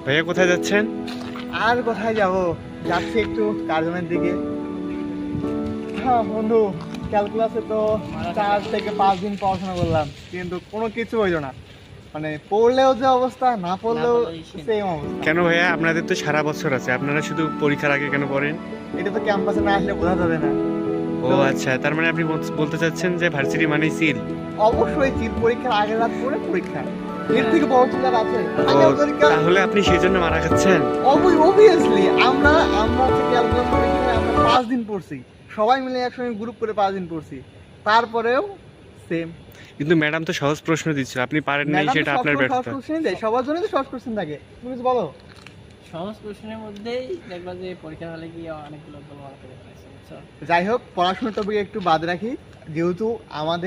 ভাইয়া কোথায় যাচ্ছেন? আর কোথায় যাব, যাচ্ছি একটু কার্জনের দিকে। হ্যাঁ বন্ধু, ক্যালকুলাসে তো 4 থেকে 5 দিন পড়াশোনা করলাম, কিন্তু কোনো কিছু হইলো না। মানে পড়লেও যে অবস্থা, না পড়লেও সেম অবস্থা। কেন ভাইয়া, আপনাদের তো সারা বছর আছে, আপনারা শুধু পরীক্ষার আগে কেন পড়েন? এটা তো ক্যাম্পাসে না আসলে বোঝা যাবে না। ও আচ্ছা, তার মানে আপনি বলতে চাচ্ছেন যে ভার্সিটি মানেই সিল। অবশ্যই চিট, পরীক্ষার আগের রাত পরে পরীক্ষা, এর থেকে বড় চিন্তা আছে? ও, আগের পরীক্ষা। তাহলে আপনি সেই জন্য মারা খাচ্ছেন? অবভিয়াসলি আমরা হচ্ছে ক্যালকুলাস পরীক্ষায় আমরা 5 দিন পড়ছি, সবাই মিলে একসঙ্গে গ্রুপ করে 5 দিন পড়ছি, তারপরেও সেম। কিন্তু ম্যাডাম তো সহজ প্রশ্ন দিচ্ছিল, আপনি পারেন নাই, সেটা আপনার সহজ ব্যর্থতা। কোশ্চেন দেয়, সবার জন্য তো সহজ কোশ্চেন থাকে। তুমি কিছু বলো। সহজ কোশ্চেনের মধ্যেই দেখবা যে পরীক্ষার হলে গিয়ে অনেকগুলো গোলমাল করে ফেলেছে, বুঝছো? যাই হোক, পড়াশোনার টপিক একটু বাদ রাখি, যেহেতু আমাদের